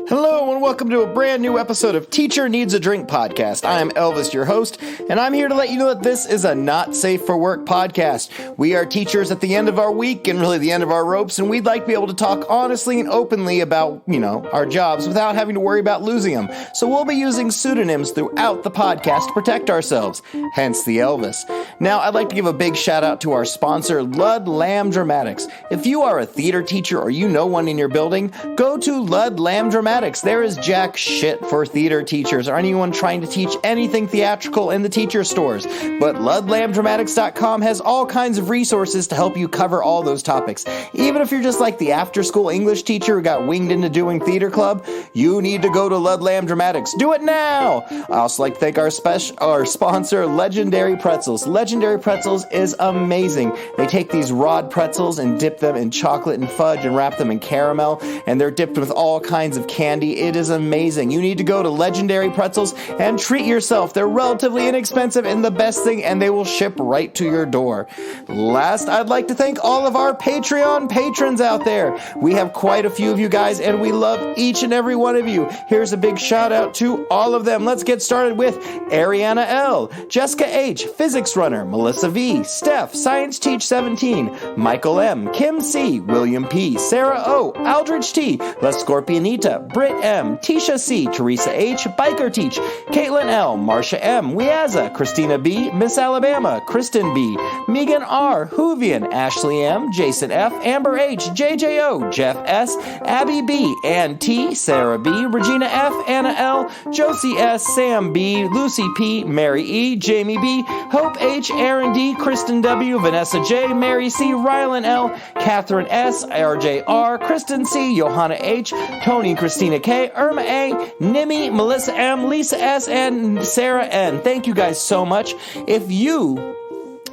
Hello and welcome to a brand new episode of Teacher Needs a Drink podcast. I am Elvis, your host, and I'm here to let you know that this is a not safe for work podcast. We are teachers at the end of our week and really the end of our ropes, and we'd like to be able to talk honestly and openly about, our jobs without having to worry about losing them. So we'll be using pseudonyms throughout the podcast to protect ourselves, hence the Elvis. Now, I'd like to give a big shout out to our sponsor, Lud Lamb Dramatics. If you are a theater teacher or you know one in your building, go to Lud Lamb Dramatics. There is jack shit for theater teachers or anyone trying to teach anything theatrical in the teacher stores. But LudLambDramatics.com has all kinds of resources to help you cover all those topics. Even if you're just like the after-school English teacher who got winged into doing theater club, you need to go to Lud Lamb Dramatics. Do it now! I also like to thank our sponsor, Legendary Pretzels. Legendary Pretzels is amazing. They take these rod pretzels and dip them in chocolate and fudge and wrap them in caramel, and they're dipped with all kinds of candy. It is amazing. You need to go to Legendary Pretzels and treat yourself. They're relatively inexpensive and the best thing, and they will ship right to your door. Last, I'd like to thank all of our Patreon patrons out there. We have quite a few of you guys, and we love each and every one of you. Here's a big shout out to all of them. Let's get started with Ariana L, Jessica H, Physics Runner, Melissa V, Steph, Science Teach 17, Michael M, Kim C, William P, Sarah O, Aldridge T, La Scorpionita, Britt M, Tisha C, Teresa H, Biker Teach, Caitlin L, Marsha M, Weaza, Christina B, Miss Alabama, Kristen B, Megan R, Hoovian, Ashley M, Jason F, Amber H, JJO, Jeff S, Abby B, Ann T, Sarah B, Regina F, Anna L, Josie S, Sam B, Lucy P, Mary E, Jamie B, Hope H, Aaron D, Kristen W, Vanessa J, Mary C, Rylan L, Catherine S, RJ R, Kristen C, Johanna H, Tony and Christina K, Irma A, Nimi, Melissa M, Lisa S, and Sarah N. Thank you guys so much. If you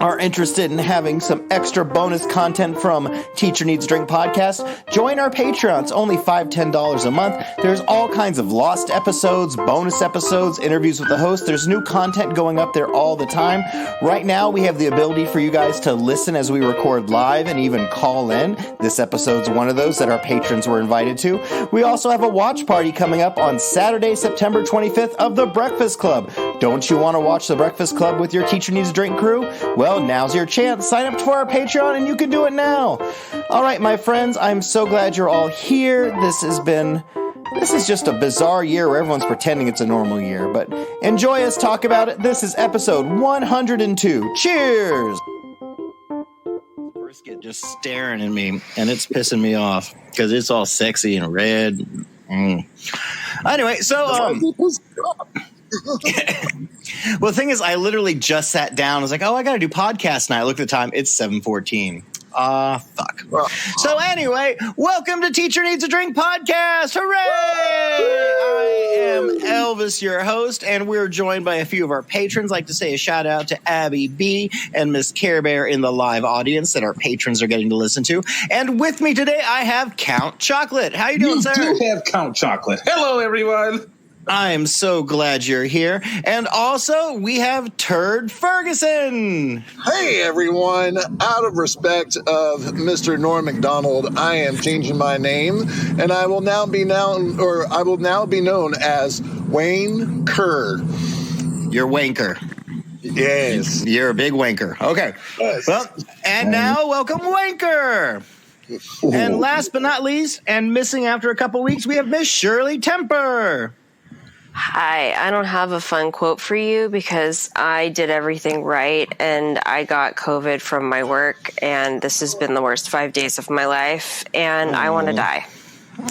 are interested in having some extra bonus content from Teacher Needs a Drink podcast, join our Patreon. It's only $5, $10 a month. There's all kinds of lost episodes, bonus episodes, interviews with the host. There's new content going up there all the time. Right now, we have the ability for you guys to listen as we record live and even call in. This episode's one of those that our patrons were invited to. We also have a watch party coming up on Saturday, September 25th of The Breakfast Club. Don't you want to watch The Breakfast Club with your Teacher Needs a Drink crew? Well, now's your chance. Sign up for our Patreon and you can do it now. All right, my friends, I'm so glad you're all here. This is just a bizarre year where everyone's pretending it's a normal year, but enjoy us talk about it. This is episode 102. Cheers! Brisket just staring at me, and it's pissing me off because it's all sexy and red. Anyway, so well, the thing is, I literally just sat down. I was like, I got to do podcast night. I look at the time. It's 7:14. Fuck. So anyway, welcome to Teacher Needs a Drink podcast. Hooray! I am Elvis, your host, and we're joined by a few of our patrons. I'd like to say a shout out to Abby B and Miss Care Bear in the live audience that our patrons are getting to listen to. And with me today, I have Count Chocolate. How you doing, sir? You do have Count Chocolate. Hello, everyone. I'm so glad you're here. And also, we have Turd Ferguson. Hey, everyone. Out of respect of Mr. Norm MacDonald, I am changing my name, and I will now be known as Wayne Kurr. You're wanker. Yes. You're a big wanker. Okay. Yes. Well, and now, welcome Wanker. And last but not least, and missing after a couple weeks, we have Miss Shirley Temper. Hi, I don't have a fun quote for you because I did everything right and I got COVID from my work and this has been the worst 5 days of my life and I want to die.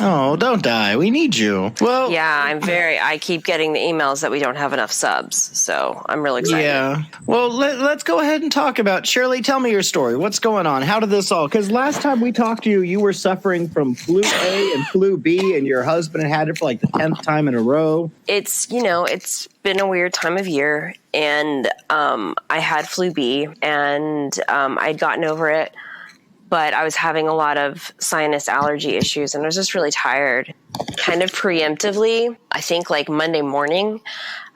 Oh, don't die. We need you. Well, yeah, I keep getting the emails that we don't have enough subs, so I'm really excited. Yeah. Well, let's go ahead and talk about Shirley. Tell me your story. What's going on? How did this all? Because last time we talked to you, you were suffering from flu A and flu B, and your husband had it for like the 10th time in a row. It's been a weird time of year, and I had flu B, and I'd gotten over it. But I was having a lot of sinus allergy issues and I was just really tired. Kind of preemptively, I think like Monday morning,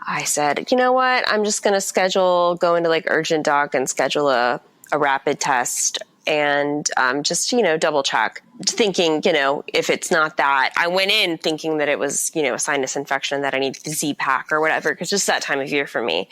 I said, you know what? I'm just going to go into like urgent doc and schedule a rapid test and just, double check, thinking, if it's not that. I went in thinking that it was, a sinus infection, that I need the Z-Pack or whatever, because just that time of year for me.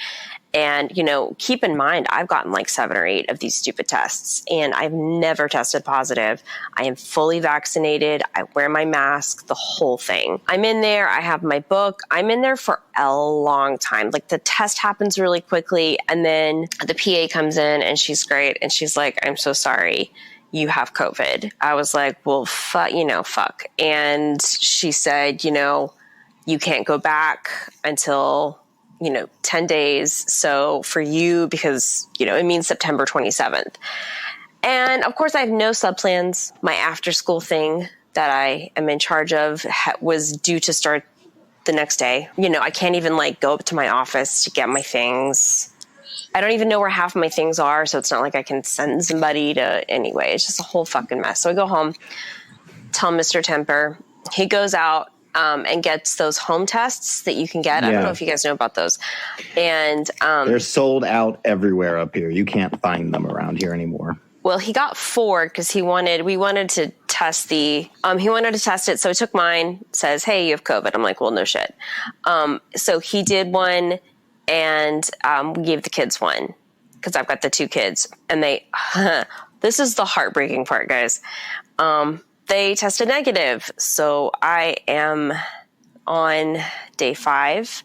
And, keep in mind, I've gotten like 7 or 8 of these stupid tests, and I've never tested positive. I am fully vaccinated. I wear my mask, the whole thing. I'm in there. I have my book. I'm in there for a long time. Like, the test happens really quickly, and then the PA comes in, and she's great. And she's like, I'm so sorry, you have COVID. I was like, well, fuck. And she said, you can't go back until 10 days. So for you, because, it means September 27th. And of course I have no sub plans. My after school thing that I am in charge of was due to start the next day. I can't even go up to my office to get my things. I don't even know where half of my things are. So it's not like I can send somebody to, anyway, it's just a whole fucking mess. So I go home, tell Mr. Temper, he goes out, and gets those home tests that you can get. I don't know if you guys know about those. And they're sold out everywhere up here. You can't find them around here anymore. Well, he got 4 because we wanted to test he wanted to test it. So I took mine, says, hey, you have COVID. I'm like, well, no shit. So he did one, and we gave the kids one because I've got the 2 kids, and this is the heartbreaking part, guys. They tested negative. So I am on day 5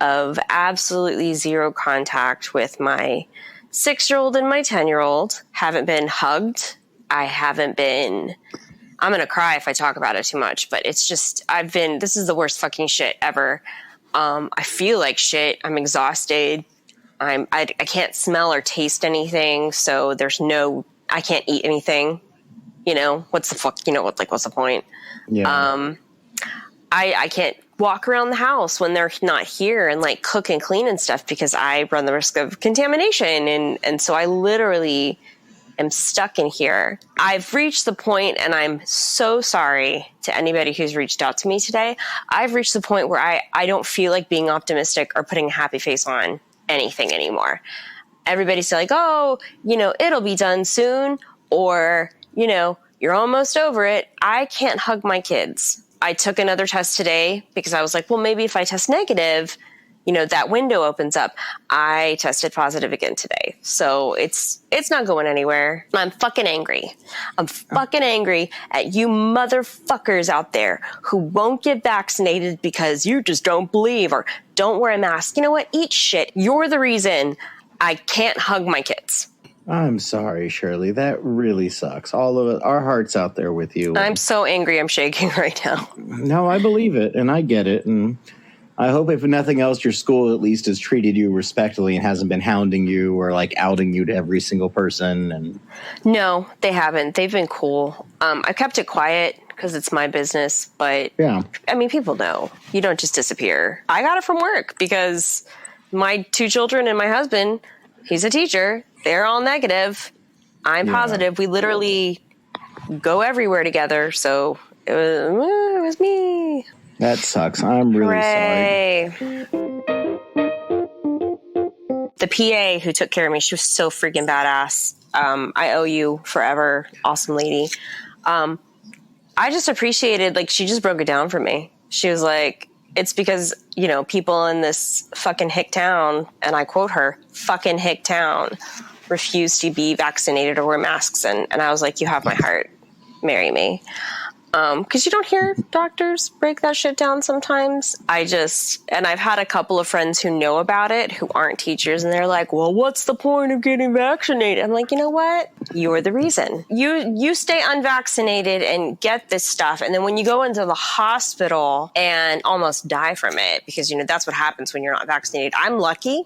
of absolutely zero contact with my 6-year-old and my 10-year-old. Haven't been hugged. I'm going to cry if I talk about it too much, but it's just, this is the worst fucking shit ever. I feel like shit. I'm exhausted. I can't smell or taste anything. So I can't eat anything. What's the fuck, what's the point? Yeah. I can't walk around the house when they're not here and cook and clean and stuff because I run the risk of contamination. And so I literally am stuck in here. I've reached the point, and I'm so sorry to anybody who's reached out to me today. I've reached the point where I don't feel like being optimistic or putting a happy face on anything anymore. Everybody's like, oh, it'll be done soon, or you're almost over it. I can't hug my kids. I took another test today because I was like, well, maybe if I test negative, that window opens up. I tested positive again today. So it's not going anywhere. I'm fucking angry. I'm fucking angry at you motherfuckers out there who won't get vaccinated because you just don't believe or don't wear a mask. You know what? Eat shit. You're the reason I can't hug my kids. I'm sorry, Shirley. That really sucks. All of it, our heart's out there with you. I'm so angry. I'm shaking right now. No, I believe it, and I get it. And I hope, if nothing else, your school at least has treated you respectfully and hasn't been hounding you or outing you to every single person. And no, they haven't. They've been cool. I kept it quiet because it's my business. But yeah, I mean, people know you don't just disappear. I got it from work because my 2 children and my husband, he's a teacher. They're all negative. I'm positive. We literally go everywhere together. So it was me. That sucks. I'm really sorry. The PA who took care of me, she was so freaking badass. I owe you forever. Awesome lady. I just appreciated, she just broke it down for me. She was like, it's because, people in this fucking hick town, and I quote her, fucking hick town, refuse to be vaccinated or wear masks. And I was like, you have my heart. Marry me. Because you don't hear doctors break that shit down sometimes. And I've had a couple of friends who know about it, who aren't teachers, and they're like, well, what's the point of getting vaccinated? I'm like, you know what? You're the reason. You stay unvaccinated and get this stuff, and then when you go into the hospital and almost die from it, because, that's what happens when you're not vaccinated. I'm lucky.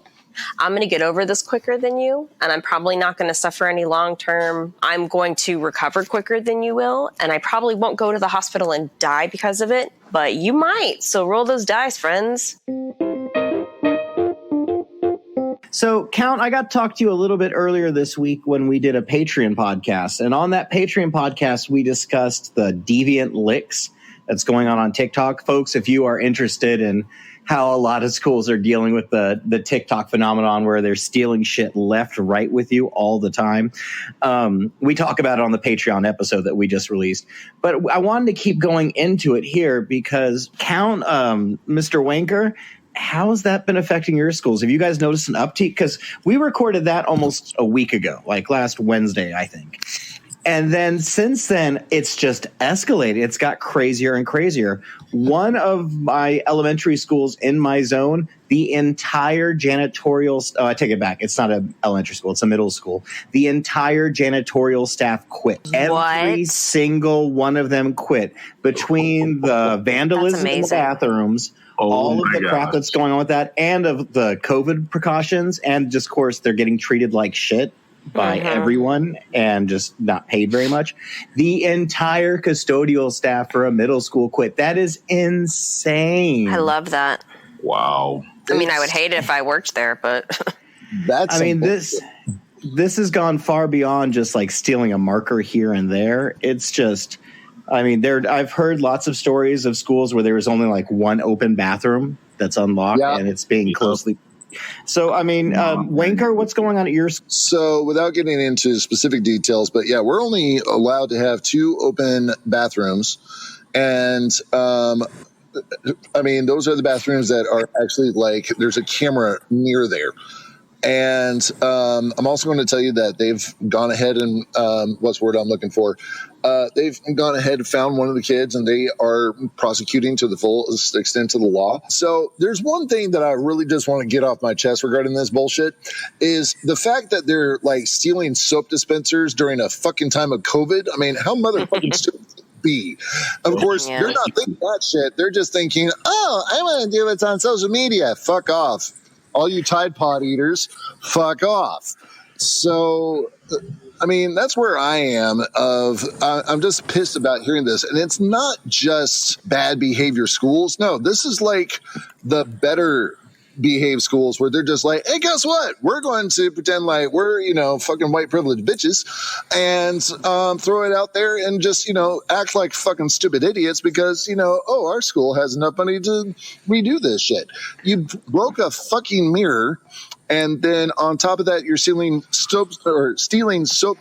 I'm going to get over this quicker than you, and I'm probably not going to suffer any long term. I'm going to recover quicker than you will, and I probably won't go to the hospital and die because of it, but you might. So roll those dice, friends. So, Count, I got to talk to you a little bit earlier this week when we did a Patreon podcast, and on that Patreon podcast, we discussed the Devious Licks that's going on TikTok. Folks, if you are interested in how a lot of schools are dealing with the TikTok phenomenon where they're stealing shit left, right with you all the time. We talk about it on the Patreon episode that we just released. But I wanted to keep going into it here because Mr. Wanker, how has that been affecting your schools? Have you guys noticed an uptick? Because we recorded that almost a week ago, like last Wednesday, I think. And then since then, it's just escalated. It's got crazier and crazier. One of my elementary schools in my zone, the entire janitorial I take it back. It's not an elementary school. It's a middle school. The entire janitorial staff quit. Every single one of them quit. Between the vandalism in the bathrooms, all of the crap that's going on with that, and of the COVID precautions, and just, of course, they're getting treated like shit by everyone and just not paid very much. The entire custodial staff for a middle school quit. That is insane. I love that. Wow. I mean, I would hate it if I worked there, but this has gone far beyond just like stealing a marker here and there. It's just, I mean, I've heard lots of stories of schools where there was only like one open bathroom that's unlocked and it's being closely. So, I mean, Wanker, what's going on at your school? So, without getting into specific details, but yeah, we're only allowed to have 2 open bathrooms. And, I mean, those are the bathrooms that are actually like, there's a camera near there. And I'm also going to tell you that they've gone ahead and what's the word I'm looking for? They've gone ahead and found one of the kids, and they are prosecuting to the full extent of the law. So there's one thing that I really just want to get off my chest regarding this bullshit is the fact that they're like stealing soap dispensers during a fucking time of COVID. I mean, how motherfucking stupid could it be? Of course, they're not thinking that shit. They're just thinking, oh, I want to do what's on social media. Fuck off. All you Tide Pod eaters, fuck off. So, I mean, that's where I am. I'm just pissed about hearing this. And it's not just bad behavior schools. No, this is like the better behave schools where they're just like, hey, guess what? We're going to pretend like we're, fucking white privileged bitches and throw it out there and just, act like fucking stupid idiots because, our school has enough money to redo this shit. You broke a fucking mirror. And then on top of that, you're stealing soap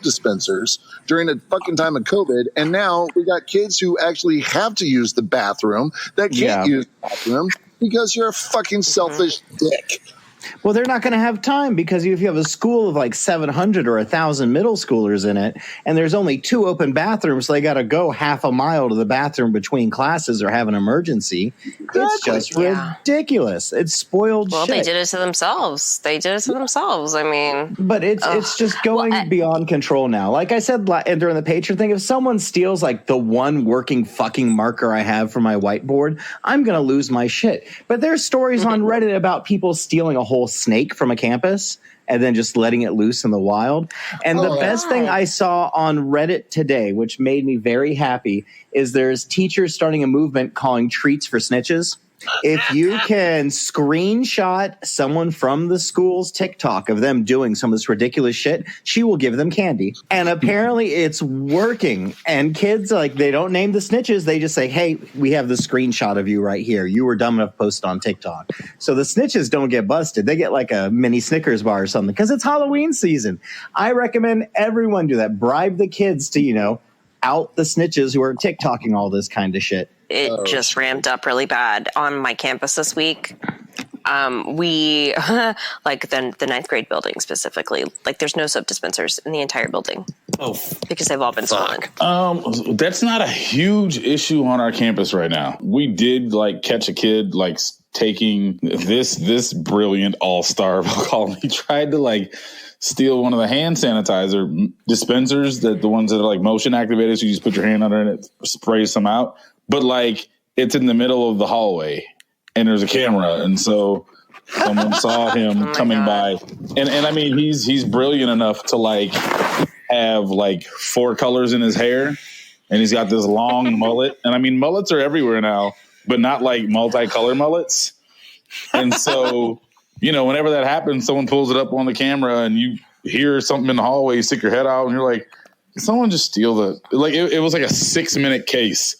dispensers during a fucking time of COVID. And now we got kids who actually have to use the bathroom that can't use the bathroom because you're a fucking selfish dick. Well, they're not going to have time because if you have a school of like 700 or 1,000 middle schoolers in it, and there's only 2 open bathrooms, so they got to go half a mile to the bathroom between classes or have an emergency. It's just ridiculous. It's spoiled shit. Well, they did it to themselves. I mean. But it's just going beyond control now. Like I said during the Patreon thing, if someone steals like the one working fucking marker I have for my whiteboard, I'm going to lose my shit. But there's stories on Reddit about people stealing a whole snake from a campus and then just letting it loose in the wild. And the best thing I saw on Reddit today, which made me very happy, is there's teachers starting a movement calling treats for snitches. If you can screenshot someone from the school's TikTok of them doing some of this ridiculous shit, she will give them candy. And apparently it's working. And kids, like, they don't name the snitches. They just say, hey, we have the screenshot of you right here. You were dumb enough to post it on TikTok. So the snitches don't get busted. They get like a mini Snickers bar or something because it's Halloween season. I recommend everyone do that. Bribe the kids to, out the snitches who are TikToking all this kind of shit. It just ramped up really bad on my campus this week. We like the 9th grade building specifically, like there's no soap dispensers in the entire building. Because they've all been stolen. That's not a huge issue on our campus right now. We did catch a kid taking this brilliant all-star, we'll call him. He tried to steal one of the hand sanitizer dispensers, the ones that are motion activated, so you just put your hand under it and it sprays some out. But it's in the middle of the hallway and there's a camera. And so someone saw him coming by. And I mean, he's brilliant enough to have 4 colors in his hair, and he's got this long mullet. And I mean, mullets are everywhere now, but not multicolor mullets. And so, whenever that happens, someone pulls it up on the camera and you hear something in the hallway, you stick your head out and you're like, did someone just steal it was like a 6-minute case.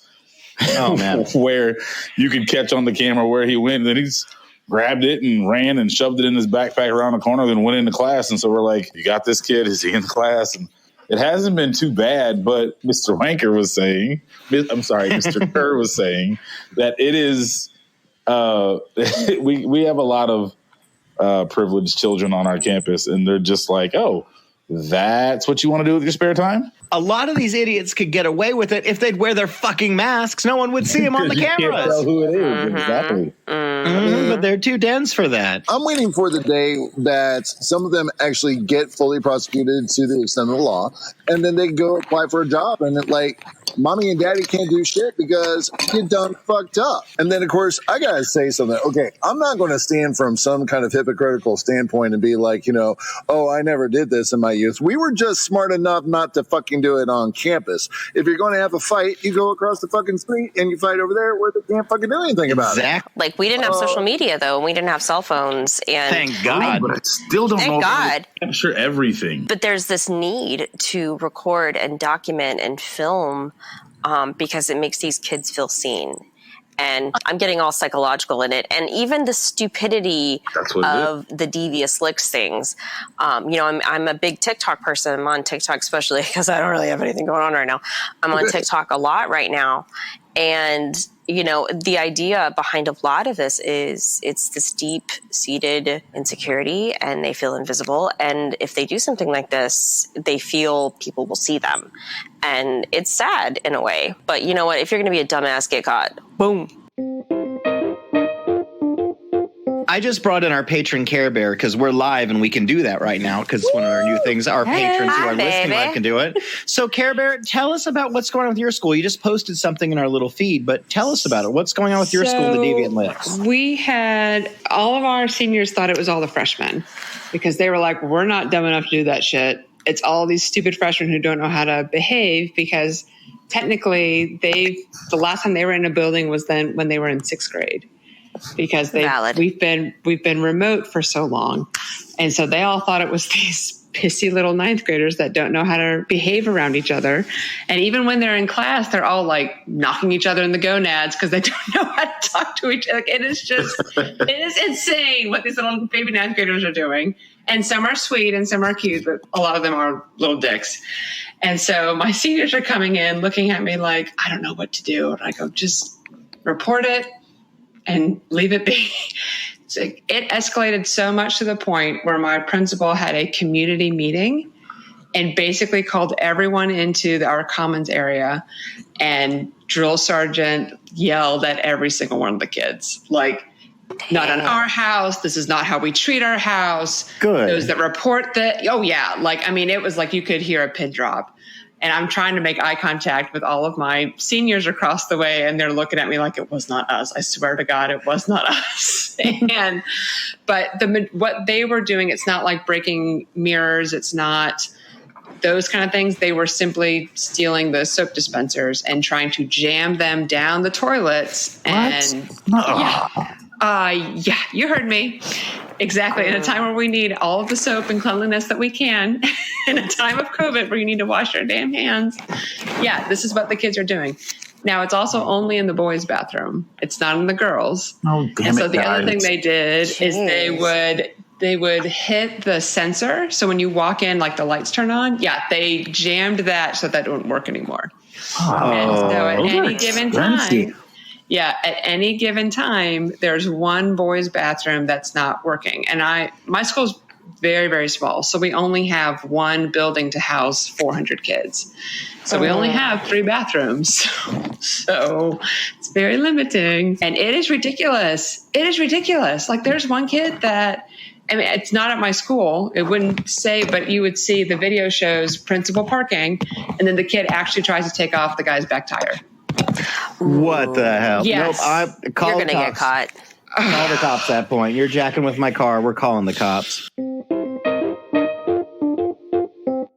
Oh, man. Where you could catch on the camera where he went. And then he's grabbed it and ran and shoved it in his backpack around the corner, then went into class. And so we're like, you got this kid? Is he in class? And it hasn't been too bad, but Mr. Wanker was saying, Mr. Kurr was saying that it is, we have a lot of privileged children on our campus, and they're just like, oh, that's what you want to do with your spare time? A lot of these idiots could get away with it if they'd wear their fucking masks. No one would see them on the cameras. Can't tell who it is. Exactly. But they're too dense for that. I'm waiting for the day that some of them actually get fully prosecuted to the extent of the law, and then they go apply for a job, and mommy and daddy can't do shit because you done fucked up. And then, of course, I gotta say something. Okay, I'm not going to stand from some kind of hypocritical standpoint and be like, oh, I never did this in my youth. We were just smart enough not to fucking do it on campus. If you're going to have a fight, you go across the fucking street and you fight over there where they can't fucking do anything about it. Like, we didn't have social media, though, and we didn't have cell phones. And thank God. But I still don't know God. I'm sure everything. But there's this need to record and document and film because it makes these kids feel seen. And I'm getting all psychological in it. And even the stupidity of the Devious Licks things. I'm a big TikTok person. I'm on TikTok especially because I don't really have anything going on right now. I'm on TikTok a lot right now. And, the idea behind a lot of this is it's this deep-seated insecurity, and they feel invisible. And if they do something like this, they feel people will see them. And it's sad in a way. But you know what? If you're going to be a dumbass, get caught. Boom. I just brought in our patron Care Bear because we're live and we can do that right now because it's one of our new things. Our patrons who are listening live can do it. So Care Bear, tell us about what's going on with your school. You just posted something in our little feed, but tell us about it. What's going on with your school, the Deviant Licks? We had all of our seniors thought it was all the freshmen because they were like, we're not dumb enough to do that shit. It's all these stupid freshmen who don't know how to behave because technically the last time they were in a building was then when they were in 6th grade. Because we've been remote for so long. And so they all thought it was these pissy little 9th graders that don't know how to behave around each other. And even when they're in class, they're all like knocking each other in the gonads because they don't know how to talk to each other. It is insane what these little baby 9th graders are doing. And some are sweet and some are cute, but a lot of them are little dicks. And so my seniors are coming in looking at me like, I don't know what to do. And I go, just report it and leave it be. So it escalated so much to the point where my principal had a community meeting and basically called everyone into our commons area, and drill sergeant yelled at every single one of the kids. Like, not in our house. This is not how we treat our house. Good. Those that report that. Oh yeah. It was like you could hear a pin drop. And I'm trying to make eye contact with all of my seniors across the way, and they're looking at me like it was not us. I swear to God, it was not us. But what they were doing, it's not like breaking mirrors. It's not those kind of things. They were simply stealing the soap dispensers and trying to jam them down the toilets. And yeah, you heard me. Exactly. In a time where we need all of the soap and cleanliness that we can, in a time of COVID where you need to wash your damn hands. Yeah, this is what the kids are doing. Now, it's also only in the boys' bathroom. It's not in the girls. Oh, damn and so it, the guys. other thing they did is they would hit the sensor. So when you walk in, like the lights turn on. Yeah, they jammed that so that wouldn't work anymore. And so at any given time, at any given time, there's one boys' bathroom that's not working. And my school's very, very small. So we only have one building to house 400 kids. So we only have 3 bathrooms. So it's very limiting. And it is ridiculous. It is ridiculous. Like, there's one kid that, I mean, it's not at my school. It wouldn't say, but you would see the video shows principal parking. And then the kid actually tries to take off the guy's back tire. What the hell? Yes. Nope. You're going to get caught. Call the cops at that point. You're jacking with my car. We're calling the cops.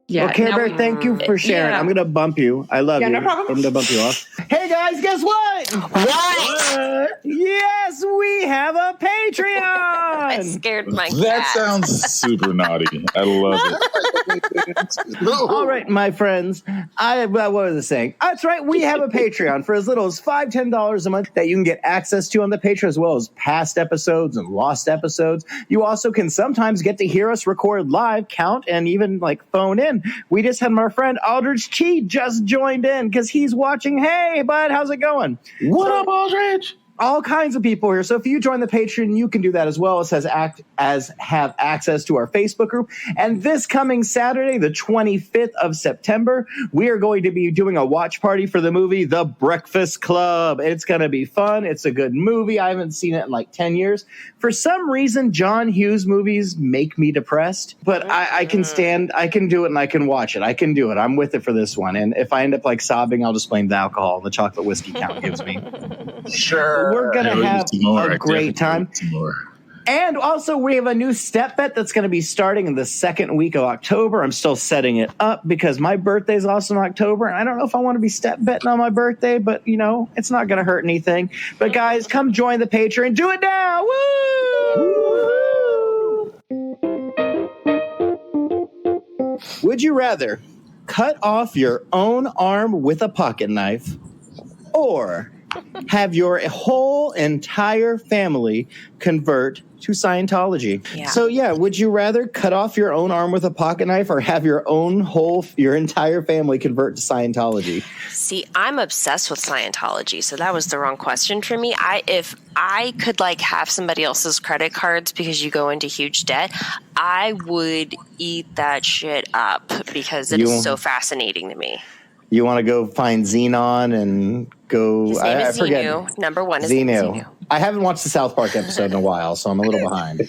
Yeah. Well, Care Bear, thank you for sharing. Yeah. I'm going to bump you. I love you. No problem. I'm going to bump you off. Hey, guys, guess what? What? Yes, we have a Patreon. I scared my cat. That sounds super naughty. I love it. All right, my friends. What was I saying? That's right. We have a Patreon for as little as $5, $10 a month that you can get access to on the Patreon, as well as past episodes and lost episodes. You also can sometimes get to hear us record live, count, and even like phone in. We just had our friend Aldrich Chi just joined in because he's watching. Hey, bud, how's it going? What up, Aldrich? All kinds of people here. So if you join the Patreon, you can do that as well as have access to our Facebook group. And this coming Saturday, the 25th of September, we are going to be doing a watch party for the movie The Breakfast Club. It's going to be fun. It's a good movie. I haven't seen it in like 10 years. For some reason, John Hughes movies make me depressed, but I can do it and I can watch it. I can do it. I'm with it for this one. And if I end up like sobbing, I'll just blame the alcohol and the chocolate whiskey count gives me. Sure. We're going to have a great time. And also, we have a new step bet that's going to be starting in the second week of October. I'm still setting it up because my birthday is also in October. And I don't know if I want to be step betting on my birthday, but, you know, it's not going to hurt anything. But, guys, come join the Patreon. Do it now. Woo! Would you rather cut off your own arm with a pocket knife or have your whole entire family convert to Scientology? Yeah. So would you rather cut off your own arm with a pocket knife or have your entire family convert to Scientology? See, I'm obsessed with Scientology, so that was the wrong question for me. If I could like have somebody else's credit cards because you go into huge debt, I would eat that shit up because it is so fascinating to me. You want to go find Xenon and go... His name is I forget. Xenu. Number one is Xenu. I haven't watched the South Park episode in a while, so I'm a little behind.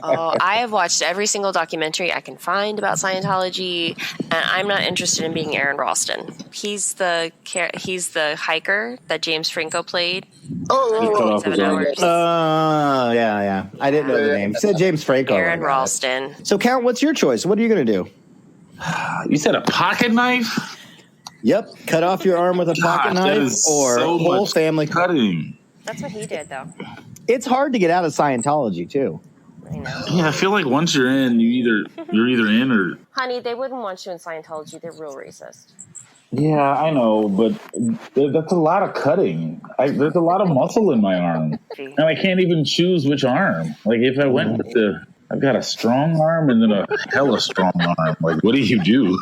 I have watched every single documentary I can find about Scientology, and I'm not interested in being Aaron Ralston. He's the hiker that James Franco played. Oh, 7 hours. Yeah. I didn't know the name. You said James Franco. Aaron Ralston. So, Count, what's your choice? What are you going to do? You said a pocket knife? Yep. Cut off your arm with a pocket knife or so whole family cutting. That's what he did, though. It's hard to get out of Scientology, too. I know. Yeah, I feel like once you're in, you're either in or... Honey, they wouldn't want you in Scientology. They're real racist. Yeah, I know, but that's a lot of cutting. There's a lot of muscle in my arm. And I can't even choose which arm. Like, if I went with I've got a strong arm and then a hella strong arm. Like, what do you do?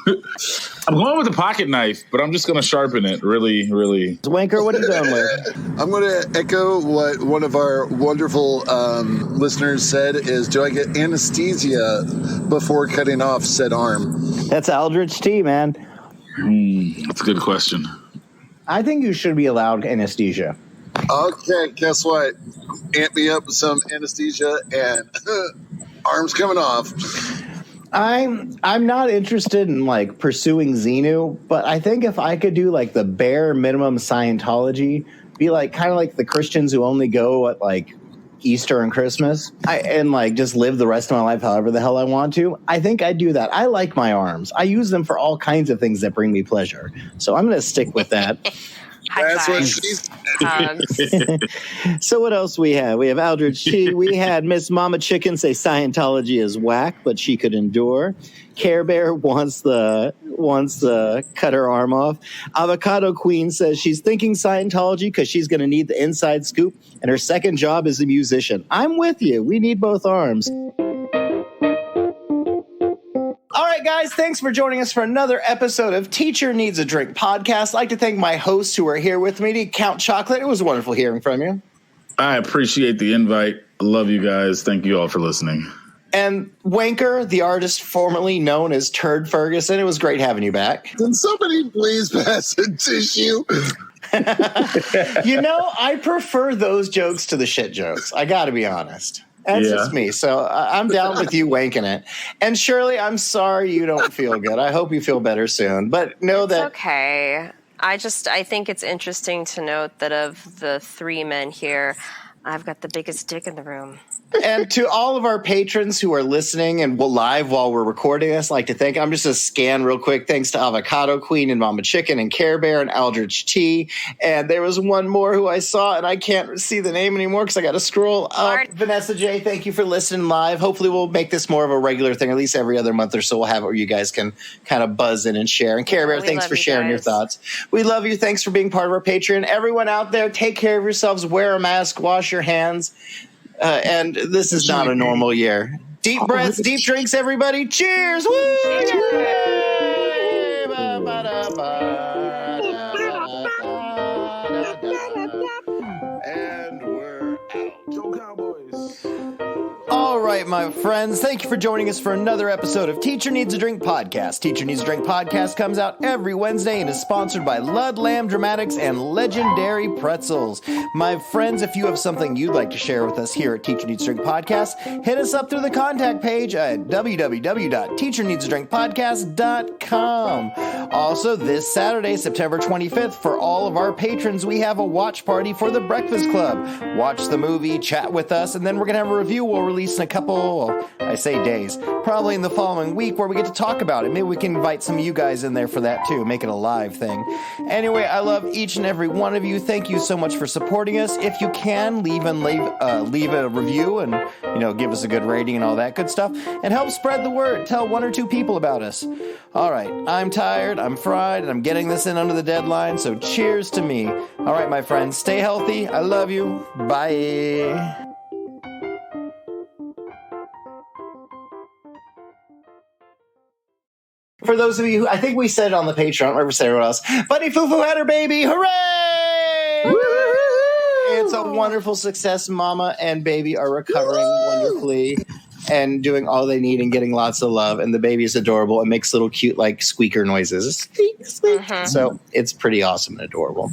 I'm going with a pocket knife, but I'm just going to sharpen it really, really. Wanker, what are you going with? I'm going to echo what one of our wonderful listeners said is, do I get anesthesia before cutting off said arm? That's Aldrich T, man. That's a good question. I think you should be allowed anesthesia. Okay, guess what? Amp me up with some anesthesia and arms coming off. I'm not interested in like pursuing Xenu, but I think if I could do like the bare minimum Scientology, be like kind of like the Christians who only go at like Easter and Christmas, and like just live the rest of my life however the hell I want to, I think I'd do that. I like my arms. I use them for all kinds of things that bring me pleasure. So I'm going to stick with that. That's what she's. So what else we have? We have Aldrich Chi. We had Miss Mama Chicken say Scientology is whack, but she could endure. Care Bear wants the cut her arm off. Avocado Queen says she's thinking Scientology because she's going to need the inside scoop, and her second job is a musician. I'm with you. We need both arms. All right, guys, thanks for joining us for another episode of Teacher Needs a Drink podcast. I'd like to thank my hosts who are here with me, to Count Chocolate. It was wonderful hearing from you. I appreciate the invite. Love you guys. Thank you all for listening. And Wanker, the artist formerly known as Turd Ferguson. It was great having you back. Can somebody please pass a tissue? You know, I prefer those jokes to the shit jokes. I got to be honest. That's just me. So I'm down with you wanking it. And Shirley, I'm sorry you don't feel good. I hope you feel better soon. But know that... okay. I think it's interesting to note that of the three men here, I've got the biggest dick in the room. And to all of our patrons who are listening and live while we're recording this, I'd like to thank. I'm just going to scan real quick. Thanks to Avocado Queen and Mama Chicken and Care Bear and Aldrich T. And there was one more who I saw, and I can't see the name anymore because I got to scroll up. Vanessa J, thank you for listening live. Hopefully we'll make this more of a regular thing, at least every other month or so. We'll have it where you guys can kind of buzz in and share. And Care Bear, thanks for sharing your thoughts. We love you. Thanks for being part of our Patreon. Everyone out there, take care of yourselves. Wear a mask. Wash your hands. And this is not a normal year. Deep breaths, deep drinks, everybody. Cheers! Woo! And we're out. Go Cowboys. All right, my friends, thank you for joining us for another episode of Teacher Needs a Drink Podcast. Teacher Needs a Drink Podcast comes out every Wednesday and is sponsored by Lud Lamb Dramatics and Legendary Pretzels. My friends, if you have something you'd like to share with us here at Teacher Needs a Drink Podcast, hit us up through the contact page at www.teacherneedsadrinkpodcast.com. Also, this Saturday, September 25th, for all of our patrons, we have a watch party for The Breakfast Club. Watch the movie, chat with us, and then we're going to have a review we'll release in a couple, well, I say days, probably in the following week where we get to talk about it. Maybe we can invite some of you guys in there for that too, make it a live thing. Anyway, I love each and every one of you. Thank you so much for supporting us. If you can, leave a review and, give us a good rating and all that good stuff, and help spread the word. Tell one or two people about us. All right, I'm tired, I'm fried, and I'm getting this in under the deadline, so cheers to me. All right, my friends, stay healthy. I love you. Bye. For those of you who, I think we said it on the Patreon, I don't ever say everyone else, Bunny Foo Foo had her baby, hooray! Woo-hoo! It's a wonderful success. Mama and baby are recovering wonderfully and doing all they need and getting lots of love. And the baby is adorable and makes little cute, like, squeaker noises. Squeak, squeak. So it's pretty awesome and adorable.